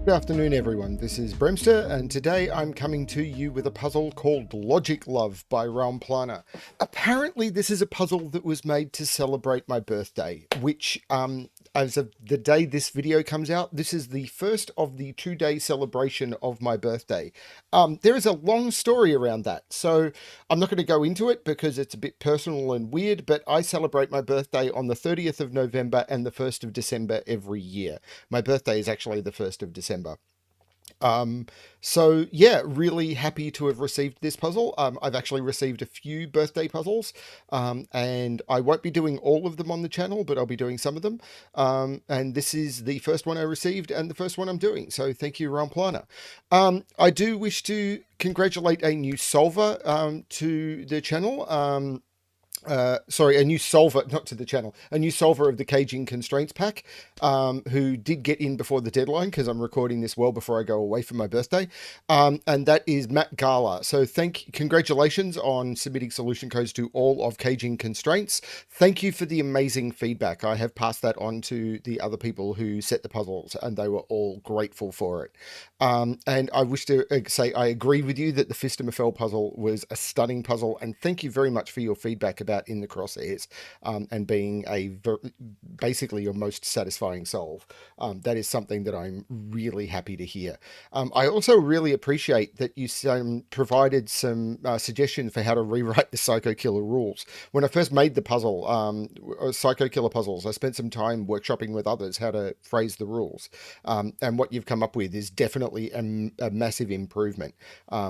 Good afternoon, everyone. This is Bremster, and today I'm coming to you with a puzzle called Logic Love by Raumplaner. Apparently, this is a puzzle that was made to celebrate my birthday, which, as of the day this video comes out, this is the first of the 2-day celebration of my birthday. There is a long story around that, so I'm not going to go into it because it's a bit personal and weird, but I celebrate my birthday on the 30th of November and the 1st of December every year. My birthday is actually the 1st of December. So yeah, really happy to have received this puzzle. I've actually received a few birthday puzzles, and I won't be doing all of them on the channel, but I'll be doing some of them. And this is the first one I received and the first one I'm doing. So thank you, Raumplaner. I do wish to congratulate a new solver, to the channel. Sorry, a new solver, not to the channel, a new solver of the Caging Constraints pack, who did get in before the deadline because I'm recording this well before I go away for my birthday. And that is Matt Gala. So congratulations on submitting solution codes to all of Caging Constraints. Thank you for the amazing feedback. I have passed that on to the other people who set the puzzles, and they were all grateful for it. And I wish to say I agree with you that the Fist of Fell puzzle was a stunning puzzle, and thank you very much for your feedback about In the Crosshairs, and being basically your most satisfying solve. That is something that I'm really happy to hear. I also really appreciate that you provided some suggestions for how to rewrite the Psycho Killer rules. When I first made the puzzle, Psycho Killer puzzles, I spent some time workshopping with others how to phrase the rules. And what you've come up with is definitely a massive improvement.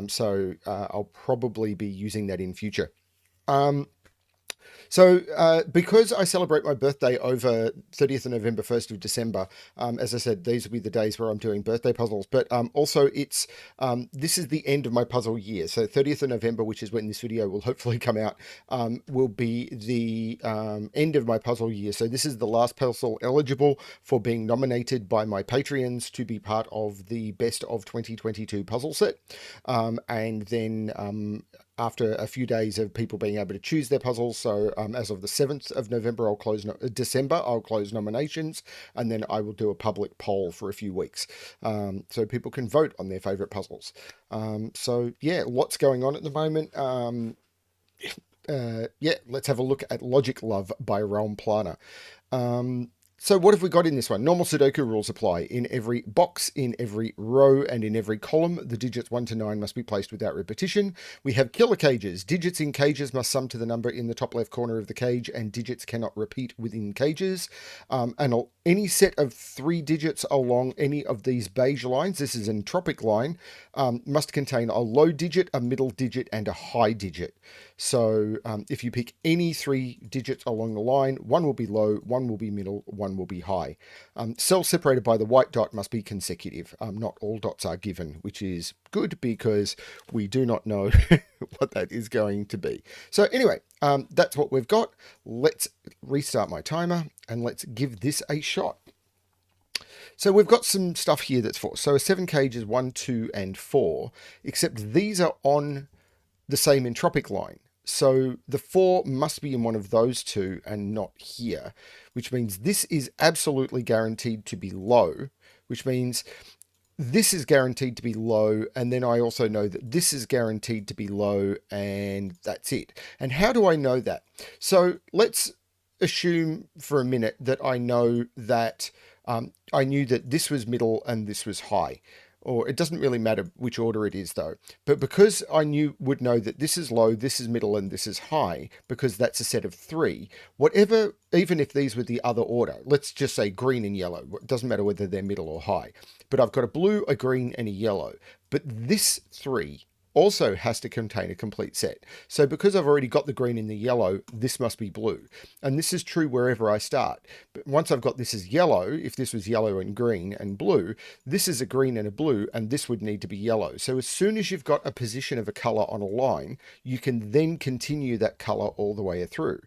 So I'll probably be using that in future. So because I celebrate my birthday over 30th of November, 1st of December, as I said, these will be the days where I'm doing birthday puzzles, but also this is the end of my puzzle year. So 30th of November, which is when this video will hopefully come out, will be the end of my puzzle year. So this is the last puzzle eligible for being nominated by my Patreons to be part of the Best of 2022 puzzle set. And then after a few days of people being able to choose their puzzles, so as of the 7th of November, I'll close nominations, and then I will do a public poll for a few weeks, so people can vote on their favorite puzzles. So yeah, lots going on at the moment. Yeah, let's have a look at Logic Love by Raumplaner. So what have we got in this one? Normal Sudoku rules apply. In every box, in every row, and in every column, the digits 1 to 9 must be placed without repetition. We have killer cages. Digits in cages must sum to the number in the top left corner of the cage, and digits cannot repeat within cages. And any set of 3 digits along any of these beige lines, this is an entropic line, must contain a low digit, a middle digit, and a high digit. So if you pick any 3 digits along the line, one will be low, one will be middle, one will be high. Cells separated by the white dot must be consecutive. Not all dots are given, which is good because we do not know what that is going to be. So anyway, that's what we've got. Let's restart my timer and let's give this a shot. So we've got some stuff here that's 4. So 7 cages, 1, 2, and 4, except these are on the same entropic line. So the 4 must be in one of those two and not here, which means this is absolutely guaranteed to be low, which means this is guaranteed to be low, and then I also know that this is guaranteed to be low, and that's it. And how do I know that? So let's assume for a minute that I know that I knew that this was middle and this was high. Or it doesn't really matter which order it is though. But because I would know that this is low, this is middle, and this is high, because that's a set of 3, whatever, even if these were the other order, let's just say green and yellow, it doesn't matter whether they're middle or high, but I've got a blue, a green, and a yellow. But this 3 also has to contain a complete set. So because I've already got the green and the yellow, this must be blue. And this is true wherever I start. But once I've got this as yellow, if this was yellow and green and blue, this is a green and a blue, and this would need to be yellow. So as soon as you've got a position of a color on a line, you can then continue that color all the way through.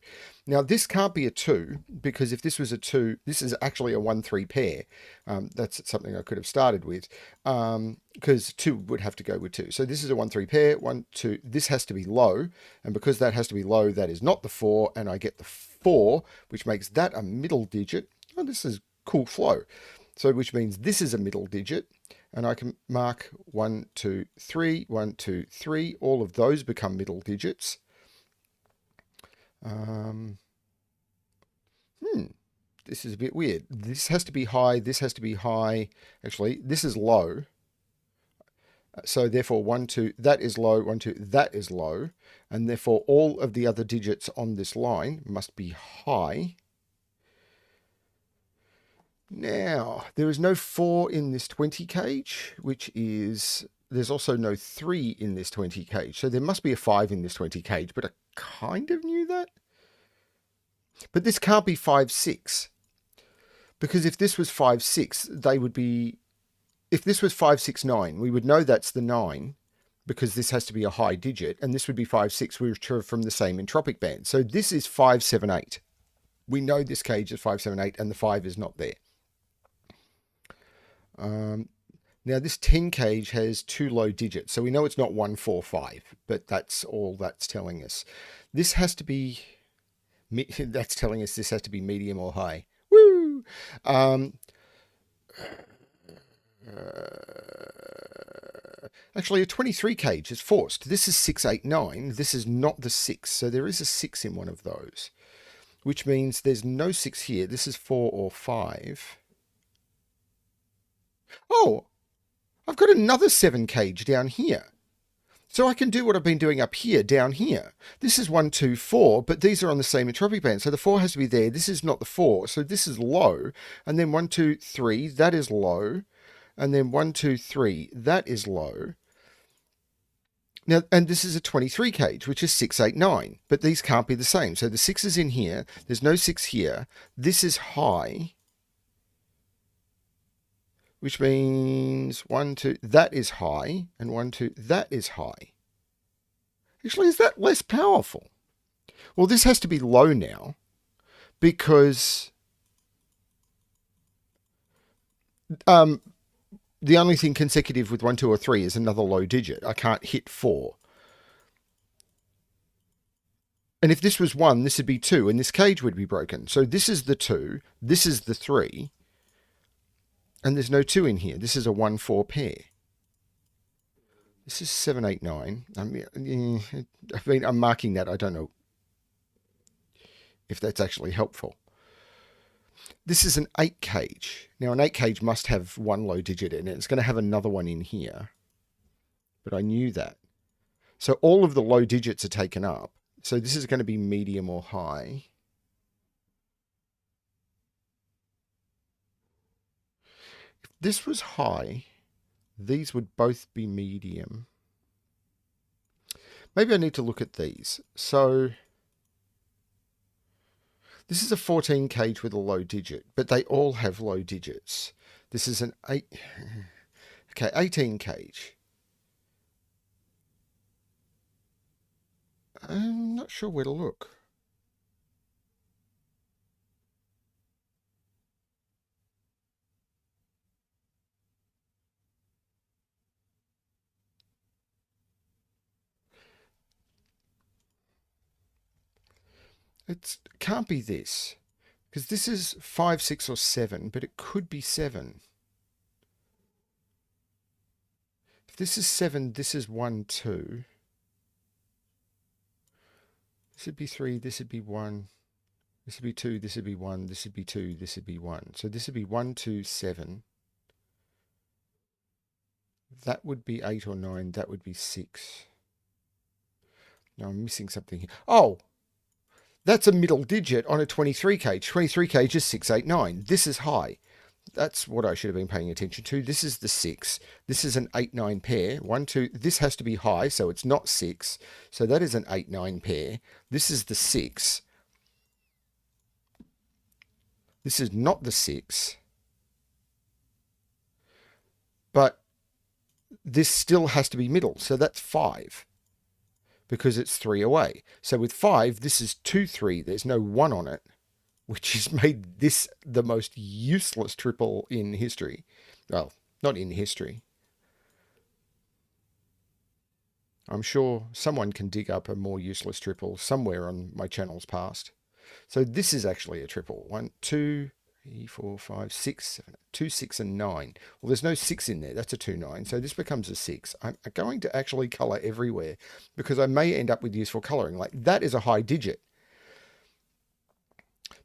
Now, this can't be a 2, because if this was a 2, this is actually a 1-3 pair. That's something I could have started with, because 2 would have to go with 2. So this is a 1-3 pair, 1, 2. This has to be low, and because that has to be low, that is not the 4, and I get the 4, which makes that a middle digit. Oh, this is cool flow. So which means this is a middle digit, and I can mark 1, 2, 3, 1, 2, 3. All of those become middle digits. This is a bit weird. This has to be high. This has to be high. Actually, this is low. So therefore 1, 2, that is low. 1, 2, that is low. And therefore all of the other digits on this line must be high. Now, there is no 4 in this 20 cage, which is, there's also no 3 in this 20 cage. So there must be a 5 in this 20 cage, but I kind of knew that. But this can't be 5, 6. Because if this was 5, 6, they would be, if this was 5, 6, 9, we would know that's the 9, because this has to be a high digit, and this would be 5, 6, which are from the same entropic band. So this is 5, 7, 8. We know this cage is 5, 7, 8, and the 5 is not there. Now this 10 cage has 2 low digits, so we know it's not 1, 4, 5, but that's all that's telling us. This has to be, that's telling us this has to be medium or high. Woo! Actually, a 23 cage is forced. This is 6, 8, 9. This is not the 6, so there is a 6 in one of those, which means there's no 6 here. This is 4 or 5. Oh, I've got another 7 cage down here. So I can do what I've been doing up here, down here. This is 1, 2, 4, but these are on the same entropic band. So the 4 has to be there. This is not the 4, so this is low. And then 1, 2, 3, that is low. And then 1, 2, 3, that is low. Now, and this is a 23 cage, which is 6, 8, 9. But these can't be the same. So the 6 is in here. There's no 6 here. This is high, which means 1, 2, that is high, and 1, 2, that is high. Actually, is that less powerful? Well, this has to be low now, because the only thing consecutive with 1, 2, or 3 is another low digit. I can't hit 4. And if this was 1, this would be 2, and this cage would be broken. So this is the 2, this is the 3, and there's no 2 in here. This is a 1, 4 pair. This is 7, 8, 9. I'm marking that. I don't know if that's actually helpful. This is an 8 cage. Now, an 8 cage must have 1 low digit in it. It's going to have another one in here. But I knew that. So all of the low digits are taken up. So this is going to be medium or high. If this was high, these would both be medium. Maybe I need to look at these. So this is a 14 cage with a low digit, but they all have low digits. This is an 18 cage. I'm not sure where to look. It can't be this, because this is 5, 6, or 7, but it could be 7. If this is 7, this is 1, 2. This would be 3, this would be 1. This would be 2, this would be 1, this would be 2, this would be 1. So this would be 1, 2, 7. That would be 8 or 9, that would be 6. Now I'm missing something here. Oh! That's a middle digit on a 23 cage. 23 cage is 6, 8, 9. This is high. That's what I should have been paying attention to. This is the 6. This is an 8, 9 pair. 1, 2. This has to be high, so it's not 6. So that is an 8, 9 pair. This is the 6. This is not the 6. But this still has to be middle, so that's 5. Because it's 3 away. So with 5, this is 2, 3. There's no 1 on it, which has made this the most useless triple in history. Well, not in history. I'm sure someone can dig up a more useless triple somewhere on my channel's past. So this is actually a triple. 1, 2, 3, 4, 5, 6, 7, 2, 6, and 9. Well, there's no 6 in there. That's a 2, 9. So this becomes a 6. I'm going to actually color everywhere because I may end up with useful coloring. Like that is a high digit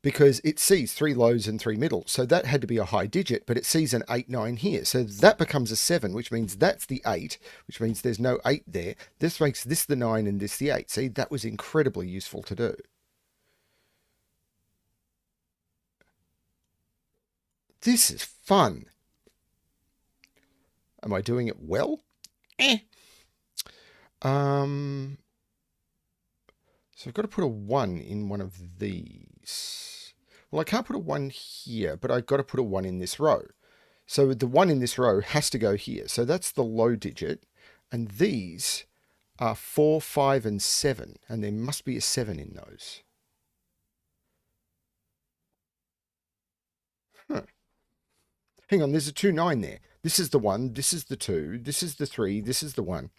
because it sees 3 lows and 3 middles. So that had to be a high digit, but it sees an 8, 9 here. So that becomes a 7, which means that's the 8, which means there's no 8 there. This makes this the 9 and this the 8. See, that was incredibly useful to do. This is fun. Am I doing it well? So I've got to put a 1 in one of these. Well, I can't put a 1 here, but I've got to put a 1 in this row. So the 1 in this row has to go here. So that's the low digit. And these are 4, 5, and 7. And there must be a 7 in those. Huh. Hang on, there's a 2, 9 there. This is the 1, this is the 2, this is the 3, this is the 1.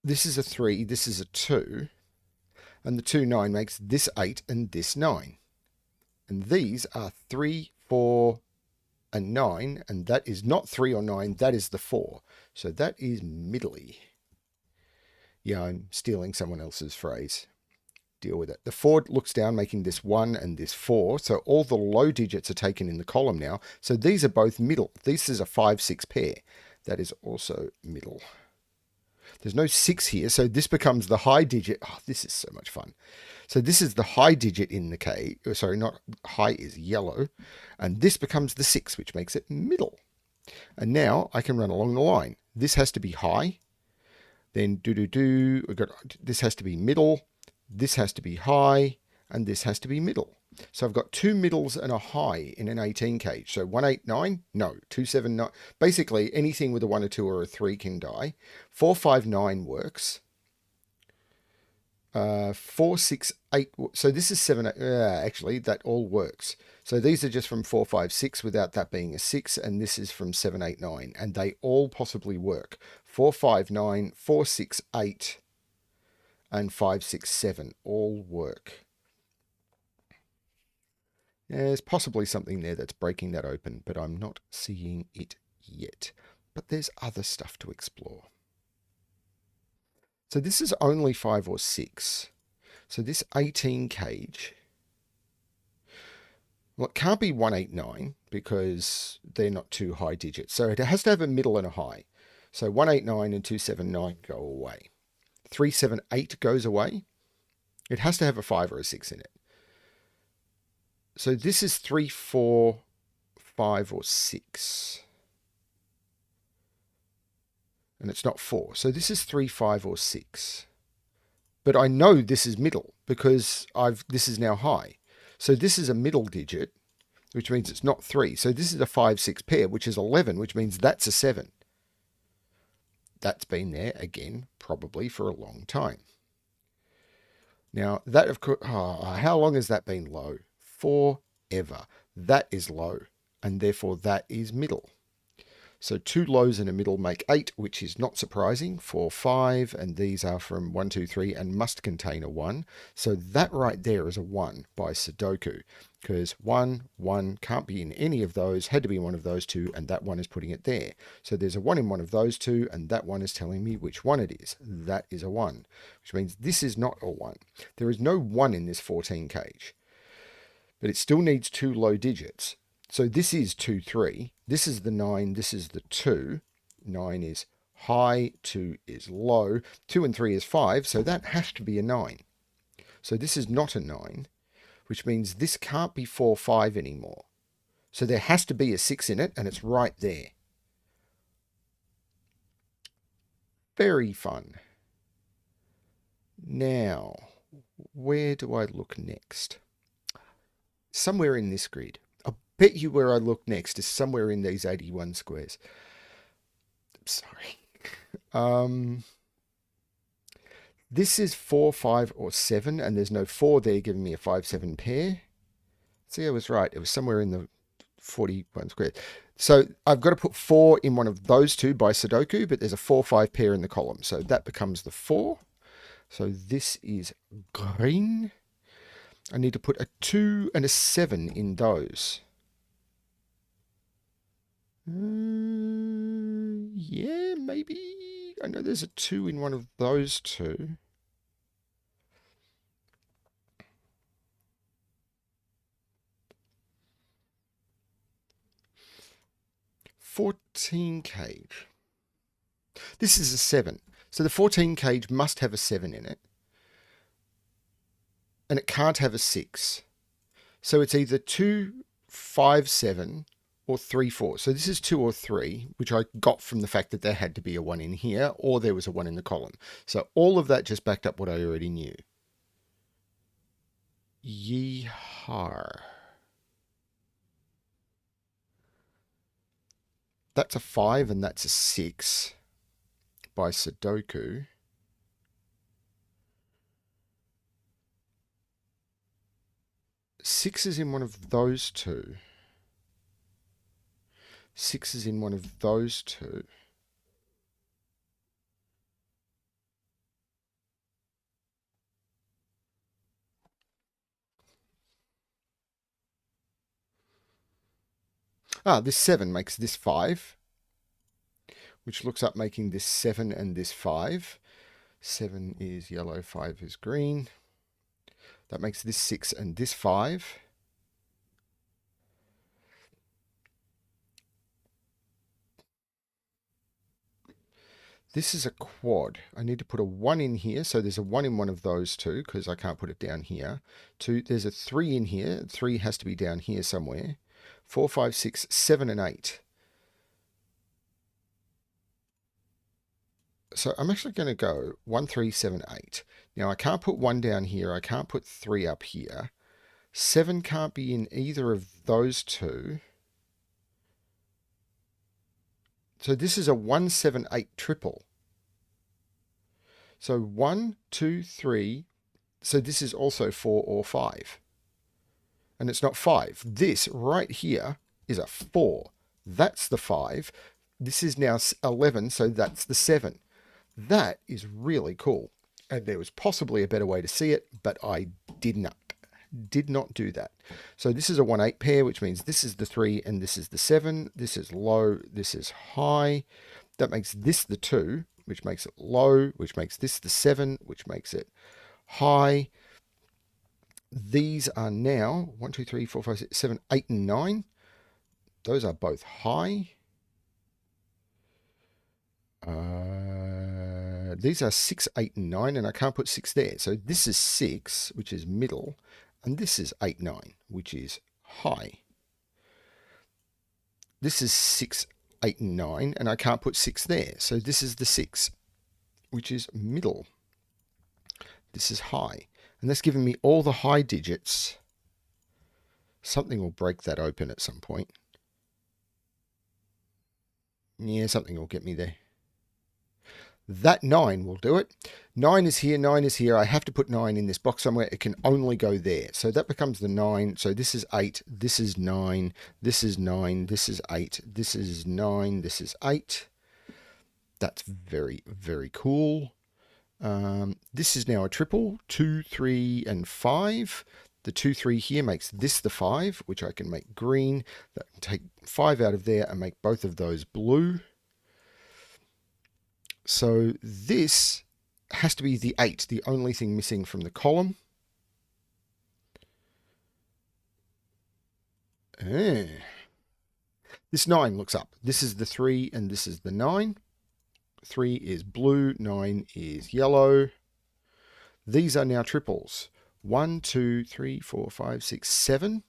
This is a 3, this is a 2, and the 2, 9 makes this 8 and this 9. And these are 3, 4, and 9, and that is not 3 or 9, that is the 4. So that is middly. Yeah, I'm stealing someone else's phrase. Deal with it. The 4 looks down, making this 1 and this 4. So all the low digits are taken in the column now. So these are both middle. This is a 5, 6 pair. That is also middle. There's no 6 here, so this becomes the high digit. Oh, this is so much fun. So this is the high digit in the K. Sorry, not high is yellow. And this becomes the 6, which makes it middle. And now I can run along the line. This has to be high. Then we've got this has to be middle. This has to be high, and this has to be middle. So I've got 2 middles and a high in an 18 cage. So 189, no. 279, basically anything with a 1, a 2, or a 3 can die. 459 works. 468, so this is 7, actually that all works. So these are just from 456 without that being a 6, and this is from 789, and they all possibly work. 459, 468, and 567 all work. There's possibly something there that's breaking that open, but I'm not seeing it yet. But there's other stuff to explore. So this is only 5 or 6. So this 18 cage, well, it can't be 189 because they're not 2 high digits. So it has to have a middle and a high. So 189 and 279 go away. 378 goes away. It has to have a 5 or a 6 in it. So this is 3, 4, 5, or 6. And it's not 4. So this is 3, 5, or 6. But I know this is middle because this is now high. So this is a middle digit, which means it's not 3. So this is a 5, 6 pair, which is 11, which means that's a 7. That's been there, again, probably for a long time. Now, that of course, how long has that been low? Forever. That is low, and therefore that is middle. So 2 lows and a middle make 8, which is not surprising. 4, 5, and these are from 1, 2, 3, and must contain a 1. So that right there is a 1 by Sudoku, because 1, 1 can't be in any of those, had to be in one of those 2, and that 1 is putting it there. So there's a 1 in one of those 2, and that 1 is telling me which one it is. That is a 1, which means this is not a 1. There is no 1 in this 14 cage, but it still needs 2 low digits. So this is 2, 3. This is the 9. This is the 2. 9 is high. 2 is low. 2 and 3 is 5. So that has to be a 9. So this is not a 9, which means this can't be 4, 5 anymore. So there has to be a 6 in it, and it's right there. Very fun. Now, where do I look next? Somewhere in this grid. I'll bet you where I look next is somewhere in these 81 squares. Sorry. This is 4, 5, or 7, and there's no 4 there giving me a 5, 7 pair. See, I was right. It was somewhere in the 41 squares. So I've got to put 4 in one of those 2 by Sudoku, but there's a 4, 5 pair in the column. So that becomes the 4. So this is green. I need to put a 2 and a 7 in those. Yeah, maybe. I know there's a 2 in one of those two. $14 cage. This is a 7. So the 14 cage must have a 7 in it. And it can't have a 6. So it's either 2, 5, 7 or 3, 4. So this is 2 or 3, which I got from the fact that there had to be a 1 in here or there was a 1 in the column. So all of that just backed up what I already knew. Yeehaw. That's a 5 and that's a 6 by Sudoku. Six is in one of those two. 6 is in one of those two. This 7 makes this 5, which looks up making this 7 and this 5. 7 is yellow, 5 is green. That makes this 6 and this 5. This is a quad. I need to put a 1 in here. So there's a 1 in one of those two because I can't put it down here. 2, there's a 3 in here. 3 has to be down here somewhere. 4, 5, 6, 7, and 8. So I'm actually going to go 1, 3, 7, 8. Now I can't put 1 down here. I can't put 3 up here. 7 can't be in either of those two. So this is a 1, 7, 8 triple. So 1, 2, 3. So this is also 4 or 5. And it's not 5. This right here is a 4. That's the 5. This is now 11, so that's the 7. That is really cool. And there was possibly a better way to see it, but I did not do that. So this is a 1-8 pair, which means this is the 3 and this is the 7. This is low, this is high. That makes this the 2, which makes it low, which makes this the 7, which makes it high. These are now 1, 2, 3, 4, 5, 6, 7, 8, and 9. Those are both high. These are 6, 8, and 9, and I can't put 6 there. So this is 6, which is middle, and this is 8, 9, which is high. This is 6, 8, and 9, and I can't put 6 there. So this is the 6, which is middle. This is high. And that's giving me all the high digits. Something will break that open at some point. Yeah, something will get me there. That 9 will do it. 9 is here, 9 is here. I have to put 9 in this box somewhere. It can only go there. So that becomes the 9. So this is 8, this is 9, this is 9, this is 8, this is 9, this is 8. That's very, very cool. This is now a triple, 2, 3, and 5. The 2, 3 here makes this the 5, which I can make green. That can take 5 out of there and make both of those blue. So this has to be the 8, the only thing missing from the column. This 9 looks up. This is the 3 and this is the 9. 3 is blue, 9 is yellow. These are now triples. 1, 2, 3, 4, 5, 6, 7.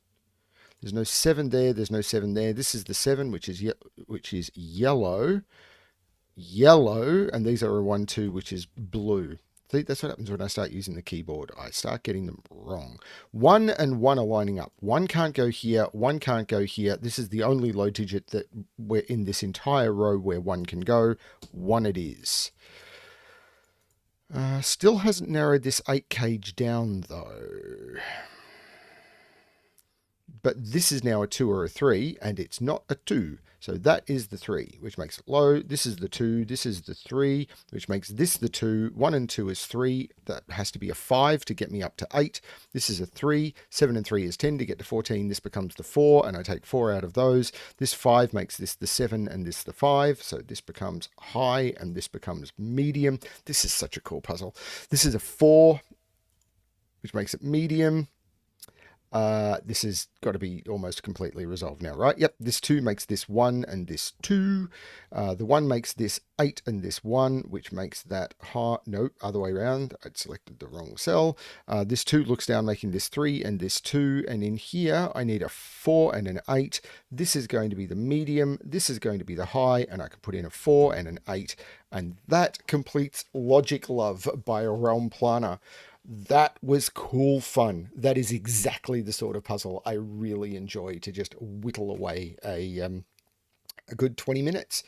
There's no 7 there. There's no 7 there. This is the 7, which is yellow. Yellow, and these are a 1, 2, which is blue. See, that's what happens when I start using the keyboard. I start getting them wrong. 1 and 1 are lining up. 1 can't go here. 1 can't go here. This is the only low digit that we're in this entire row where 1 can go. 1 it is. Still hasn't narrowed this 8 cage down, though. but this is now a 2 or a 3, and it's not a 2. So that is the 3, which makes it low. This is the 2, this is the 3, which makes this the 2. 1 and 2 is 3. That has to be a 5 to get me up to 8. This is a 3. 7 and 3 is 10 to get to 14. This becomes the 4, and I take 4 out of those. This 5 makes this the 7, and this the 5. So this becomes high, and this becomes medium. This is such a cool puzzle. This is a 4, which makes it medium. This has got to be almost completely resolved now, right? Yep, this 2 makes this 1 and this 2. The 1 makes this 8 and this 1, which makes that high. No, other way around. I'd selected the wrong cell. This 2 looks down, making this 3 and this 2. And in here, I need a 4 and an 8. This is going to be the medium. This is going to be the high, and I can put in a 4 and an 8. And that completes Logic Love by Raumplaner. That was cool fun. That is exactly the sort of puzzle I really enjoy, to just whittle away a good 20 minutes.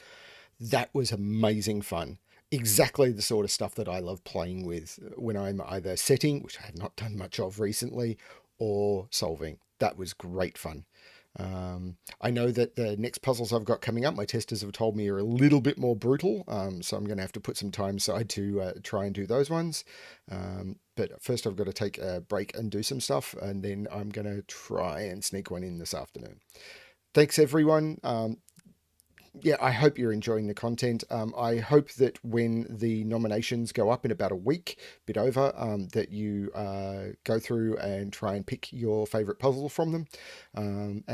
That was amazing fun. Exactly the sort of stuff that I love playing with when I'm either setting, which I have not done much of recently, or solving. That was great fun. I know that the next puzzles I've got coming up, my testers have told me, are a little bit more brutal, so I'm going to have to put some time aside to try and do those ones. But first I've got to take a break and do some stuff, and then I'm going to try and sneak one in this afternoon. Thanks, everyone. Yeah, I hope you're enjoying the content. I hope that when the nominations go up in about a week, bit over, that you go through and try and pick your favorite puzzle from them.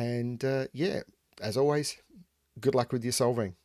Yeah, as always, good luck with your solving.